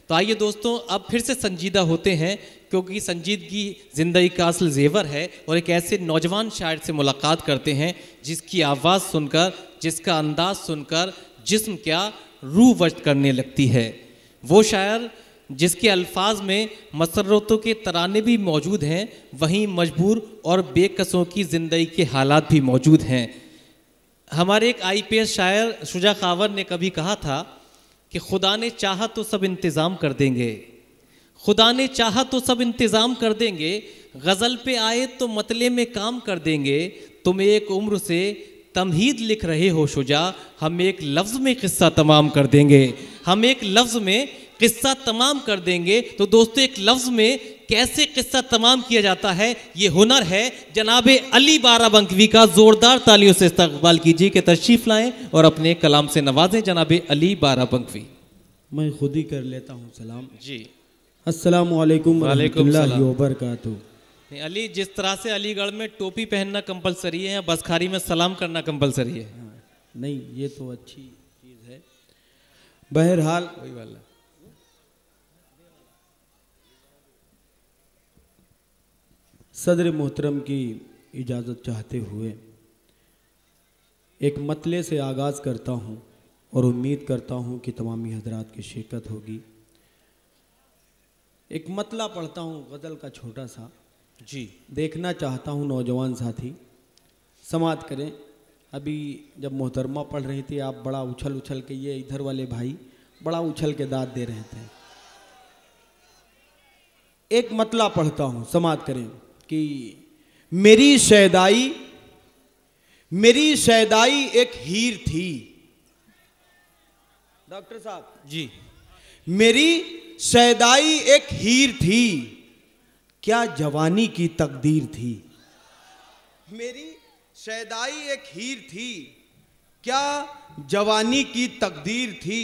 तो आइए दोस्तों अब फिर से संजीदा होते हैं, क्योंकि संजीदगी ज़िंदगी का असल जेवर है, और एक ऐसे नौजवान शायर से मुलाकात करते हैं जिसकी आवाज़ सुनकर, जिसका अंदाज़ सुनकर जिस्म क्या रूह वश करने लगती है। वो शायर जिसके अल्फाज में मसर्रतों के तराने भी मौजूद हैं, वहीं मजबूर और बेकसों की ज़िंदगी के हालात भी मौजूद हैं। हमारे एक IPS शायर शुजा खावर ने कभी कहा था कि खुदा ने चाहा तो सब इंतज़ाम कर देंगे, खुदा ने चाहा तो सब इंतज़ाम कर देंगे, गज़ल पे आए तो मतले में काम कर देंगे। तुम एक उम्र से तमहीद लिख रहे हो शुजा, हम एक लफ्ज़ में किस्सा तमाम कर देंगे, हम एक लफ्ज़ में किस्सा तमाम कर देंगे। तो दोस्तों एक लफ्ज़ में कैसे किस्सा तमाम किया जाता है, ये हुनर है जनाबे अली बाराबंकवी का। ज़ोरदार तालियों से इस्तकबाल कीजिए कि तशरीफ़ लाएं और अपने कलाम से नवाजें जनाबे अली बाराबंकवी। मैं खुद ही कर लेता हूँ सलाम जी। अस्सलामु अलैकुम वरहमतुल्लाहि वबरकातुहू। अली, जिस तरह से अलीगढ़ में टोपी पहनना कंपलसरी है, या बसखारी में सलाम करना कंपलसरी है? नहीं, ये तो अच्छी चीज़ है। बहरहाल वही वाला सदर मोहतरम की इजाज़त चाहते हुए एक मतले से आगाज़ करता हूँ और उम्मीद करता हूँ कि तमामी हजरात की शिरकत होगी। एक मतला पढ़ता हूँ गज़ल का छोटा सा, जी। देखना चाहता हूँ नौजवान साथी समात करें। अभी जब मोहतरमा पढ़ रही थी, आप बड़ा उछल उछल के, ये इधर वाले भाई बड़ा उछल के दाद दे रहे थे। एक मतला पढ़ता हूँ, समात करें कि मेरी शैदाई एक हीर थी। डॉक्टर साहब जी, मेरी शैदाई एक हीर थी, क्या जवानी की तकदीर थी। मेरी शैदाई एक हीर थी, क्या जवानी की तकदीर थी।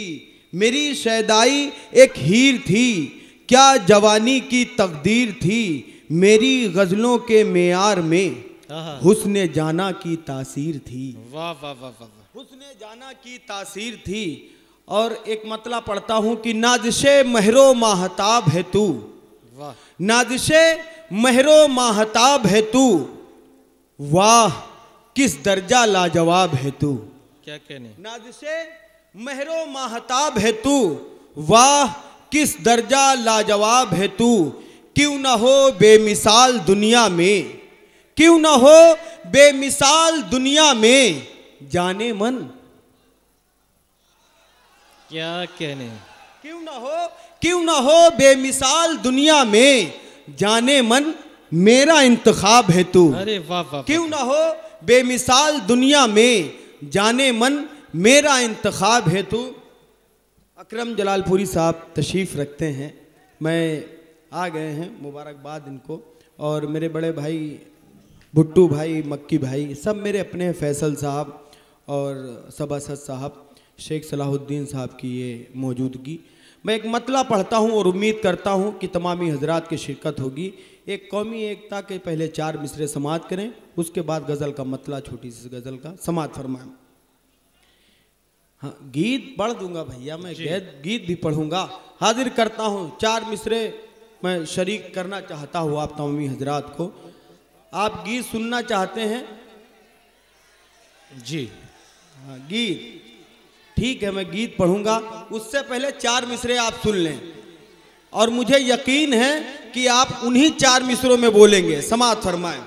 मेरी शैदाई एक हीर थी, क्या जवानी की तकदीर थी। मेरी गज़लों के मेयार में हुस्ने जाना की तासीर थी। वाह वाह वाह वाह, हुस्ने जाना की तासीर थी। और एक मतला पढ़ता हूँ कि नादिशे महरो माहताब है तू, नादिशे महरो माहताब है तू, वाह किस दर्जा लाजवाब है तू। क्या कहने? नादिशे महरो माहताब है तू, वाह किस दर्जा लाजवाब है तू। क्यों ना हो बेमिसाल दुनिया में, क्यों ना हो बेमिसाल दुनिया में, जाने मन। क्या कहने? क्यों ना हो बेमिसाल दुनिया में, जाने मन मेरा इंतखाब है तू। अरे वाह वाह। क्यों ना हो बेमिसाल दुनिया में, जाने मन मेरा इंतखाब है तू। अकरम जलालपुरी साहब तशरीफ़ रखते हैं, मैं आ गए हैं, मुबारकबाद इनको। और मेरे बड़े भाई भुट्टू भाई, मक्की भाई, सब मेरे अपने हैं, फैसल साहब और सबासद साहब, शेख सलाहुद्दीन साहब की ये मौजूदगी। मैं एक मतला पढ़ता हूँ और उम्मीद करता हूँ कि तमामी हजरात की शिरकत होगी। एक कौमी एकता के पहले 4 मिसरे समात करें, उसके बाद गज़ल का मतला, छोटी सी गज़ल का समात फरमाएं। हाँ, गीत पढ़ दूंगा भैया, मैं गीत भी पढ़ूंगा। हाजिर करता हूँ 4 मिसरे मैं शरीक करना चाहता हूँ आप तमामी हजरात को। आप गीत सुनना चाहते हैं? जी हाँ, गीत ठीक है, मैं गीत पढ़ूंगा, उससे पहले 4 मिसरे आप सुन लें। और मुझे यकीन है कि आप उन्हीं 4 मिसरों में बोलेंगे। समात फरमाएं।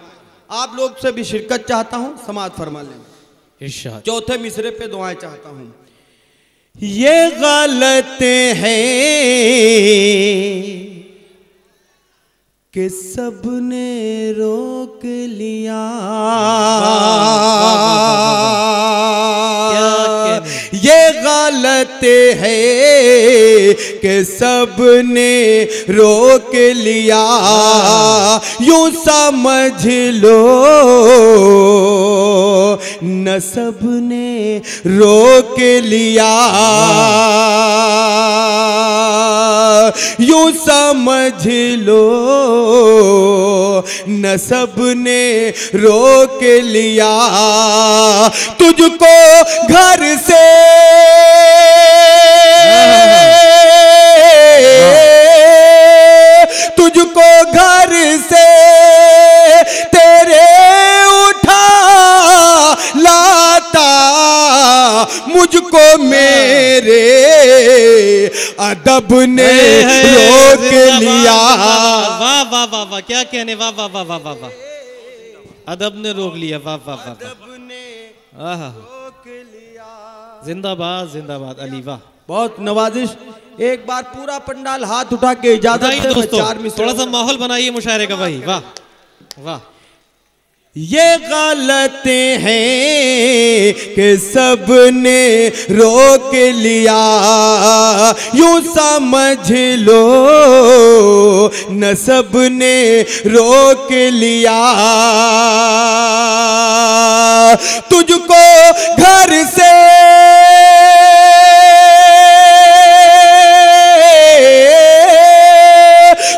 आप लोग से भी शिरकत चाहता हूँ, समात फरमा लें। इरशाद। चौथे मिसरे पे दुआएं चाहता हूँ। ये गलत है कि सबने रोक लिया, ये गलत है कि सबने रोक लिया। यूं समझ लो न सबने रोक लिया, यूं समझ लो न सबने रोक लिया। तुझको घर से अदब ने रोक लिया। वाह वाह वाह वाह, क्या कहने, वाह वाह वाह वाह वाह वाह, अदब ने रोक लिया, वाह वाह वाह, अदब ने आहा, रोक लिया। जिंदाबाद जिंदाबाद अली, वाह। बहुत नवाजिश। एक बार पूरा पंडाल हाथ उठा के इजाजत बताइए दे, मैं दोस्तों, 4 मिसरे थोड़ा सा माहौल बनाइए मुशायरे का भाई, वाह वाह। ये गलतें हैं कि सबने रोक लिया, यूं समझ लो न सबने रोक लिया। तुझको घर से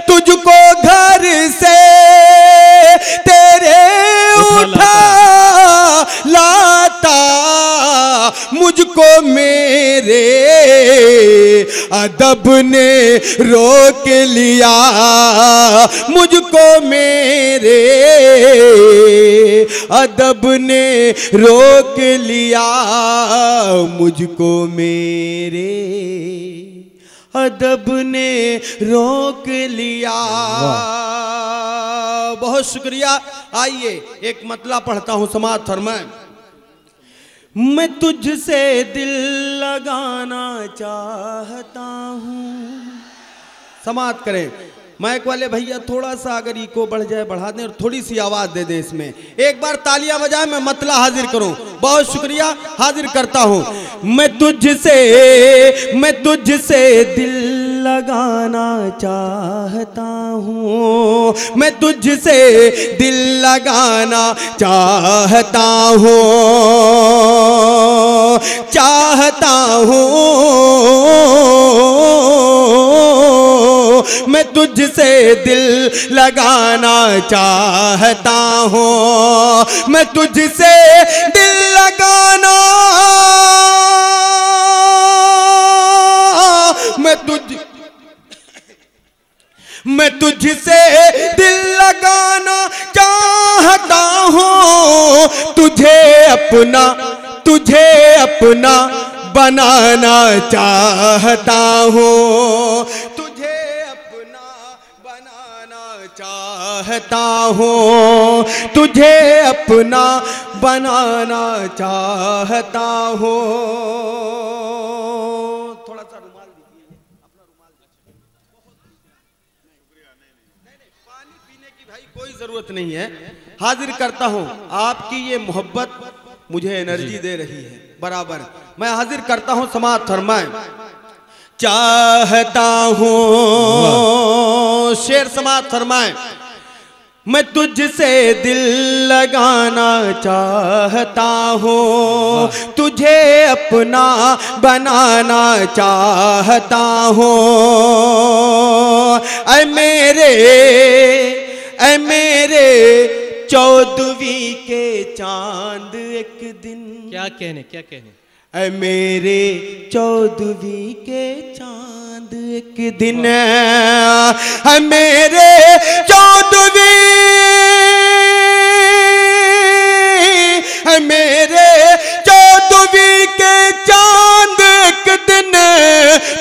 तुझको घर से तेरे उठा लाता, मुझको मेरे अदब ने रोक लिया, मुझको मेरे अदब ने रोक लिया, मुझको मेरे अदब ने रोक लिया। बहुत शुक्रिया। आइए एक मतला पढ़ता हूं, समाज फरमाए। मैं तुझसे दिल लगाना चाहता हूं। समाप्त करें। माइक वाले भैया थोड़ा सा अगर इको बढ़ जाए बढ़ा दें और थोड़ी सी आवाज दे दें इसमें। एक बार तालियां बजाएं, मैं मतला हाजिर करूं। बहुत शुक्रिया, हाजिर करता हूं। मैं तुझसे दिल लगाना चाहता हूं, मैं तुझसे दिल लगाना चाहता हूं, चाहता हूं, मैं तुझसे दिल लगाना चाहता हूं, मैं तुझसे दिल लगाना, मैं तुझसे दिल लगाना चाहता हूं, तुझे अपना बनाना चाहता हूं, तुझे अपना बनाना चाहता हूं, तुझे अपना बनाना चाहता हूं। थोड़ा सा रुमाल दीजिए, अपना रुमाल नहीं, पानी पीने की भाई कोई जरूरत नहीं है। हाजिर करता हूं, आपकी ये मोहब्बत मुझे एनर्जी दे रही है बराबर। मैं हाजिर करता हूं, समाअत फरमाए। चाहता हूं, शेर समाअत फरमाए। मैं तुझसे दिल लगाना चाहता हूं, तुझे अपना बनाना चाहता हूं। ऐ मेरे 14वीं के चांद एक दिन, क्या कहने, क्या कहने। ऐ मेरे 14वीं के चांद एक दिन, ऐ मेरे 14वीं, ऐ मेरे 14वीं के चांद एक दिन,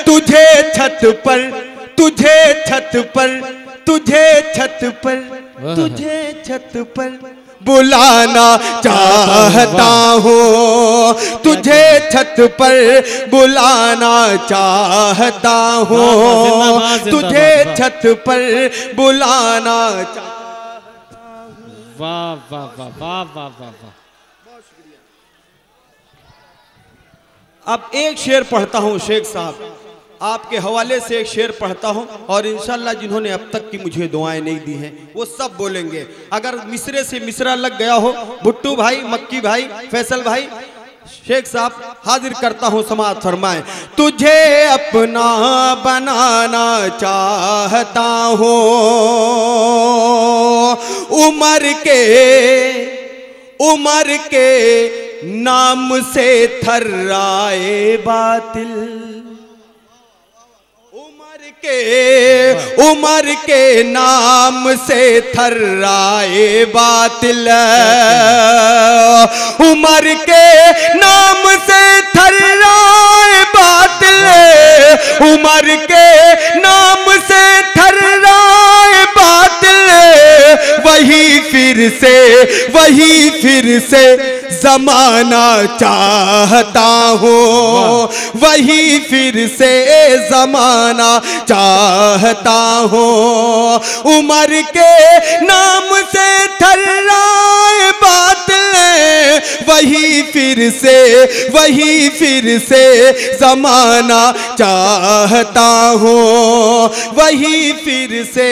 तुझे छत पर, तुझे छत पर, तुझे छत पर, तुझे छत पर बुलाना चाहता हूँ, तुझे छत पर बुलाना चाहता हूँ, तुझे छत पर बुलाना चाहता हूँ। वाह वाह वाह वाह वाह वाह वाह। अब एक शेर पढ़ता हूँ शेख साहब, आपके हवाले से एक शेर पढ़ता हूं और इंशाल्लाह जिन्होंने अब तक की मुझे दुआएं नहीं दी हैं वो सब बोलेंगे। अगर मिसरे से मिसरा लग गया हो, भुट्टू भाई, मक्की भाई, फैसल भाई, शेख साहब हाजिर करता हूं, समाअत फरमाएं। तुझे अपना बनाना चाहता हूं, उमर के नाम से थर्राए बातिल, उमर के नाम से थर्राए बातिल, उमर के नाम से थर्राए बातिल, उमर के नाम से ठर्राए बातिल, वही फिर से जमाना चाहता हूँ, वही फिर से जमाना चाहता हूँ। उमर के नाम से ठर्राए बातिल, वही फिर से जमाना चाहता हूँ, वही फिर से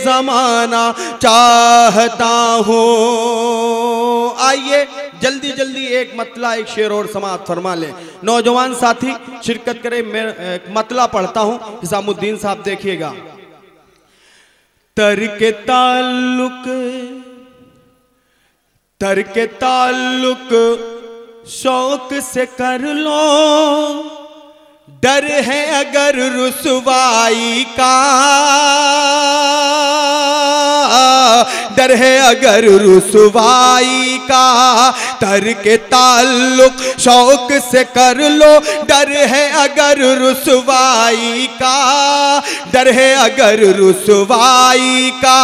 जमाना चाहता हूँ। आइए जल्दी जल्दी एक मतला एक शेर और समाप्त फरमा लें। नौजवान साथी शिरकत करें। मैं मतला पढ़ता हूँ, हिसामुद्दीन साहब देखिएगा। तर्क ताल्लुक शौक से कर लो, डर है अगर रुसवाई का, डर है अगर रुसवाई का। तर्क ताल्लुक शौक से कर लो, डर है अगर रुसवाई का, डर है अगर रुसवाई का।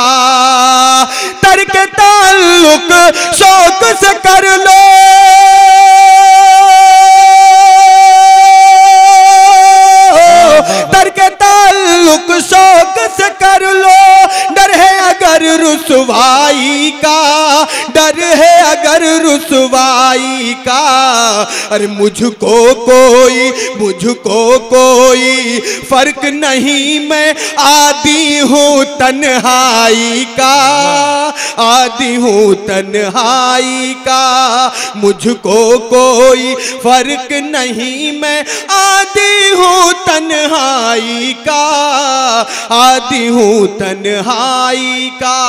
तर्क ताल्लुक शौक से कर लो, तर्क ताल्लुक शौक से कर लो, डर है अगर रुसवाई का, डर है अगर रुसवाई का। अरे मुझको कोई फर्क नहीं, मैं आदी हूँ तन्हाई का, आदी हूँ तन्हाई का। मुझको कोई फर्क नहीं, मैं आदी हूँ तन्हाई का, आदी हूँ तन्हाई का।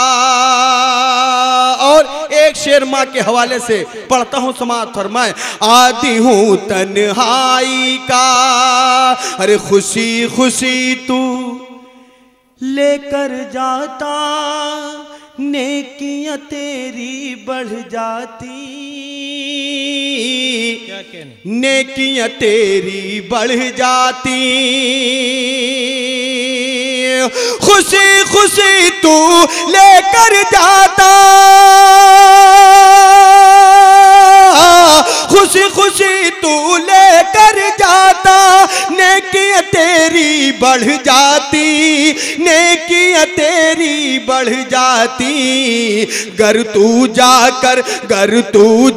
और एक शेर माँ के हवाले से पढ़ता हूँ, समाअत फरमाए। आदी हूँ तन्हाई का, अरे खुशी खुशी तू लेकर जाता, नेकियां तेरी बढ़ जाती, नेकियां तेरी बढ़ जाती। खुशी खुशी तू लेकर जाता, खुशी खुशी तू लेकर जाता, नेकियां तेरी बढ़ जाती, नेकियां तेरी बढ़ जाती। घर तू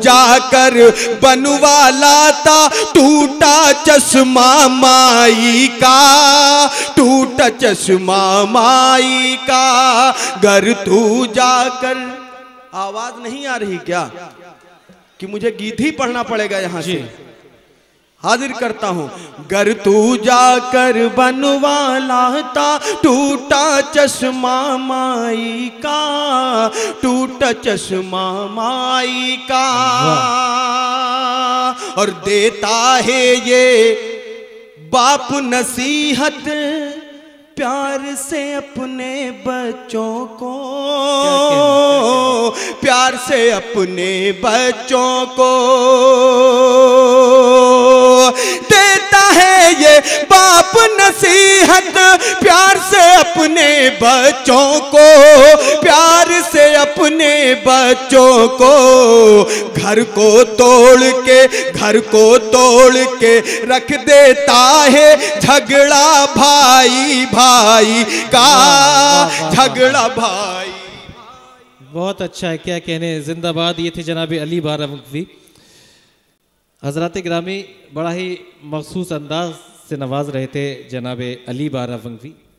जाकर बनवा लाता, टूटा चश्मा माई का, टूटा चश्मा माई का। घर तू जाकर, आवाज नहीं आ रही क्या कि मुझे गीत ही पढ़ना पड़ेगा यहां से? हाजिर करता हूं। घर तू जाकर बनवा लाता, टूटा चश्मा माई का, टूटा चश्मा माई का। और देता है ये बाप नसीहत, प्यार से अपने बच्चों को, प्यार से अपने बच्चों को। देता है ये बाप नसीहत, प्यार से अपने बच्चों को, प्यार से अपने बच्चों को। घर को तोड़ के रख देता है, झगड़ा भाई भाई का, झगड़ा भाई। बहुत अच्छा है, क्या कहने, जिंदाबाद। ये थे जनाब अली बारा वक्फी। हजरात गिरामी बड़ा ही मखसूस अंदाज से नवाज रहे थे जनाब अली बारा वक्फी।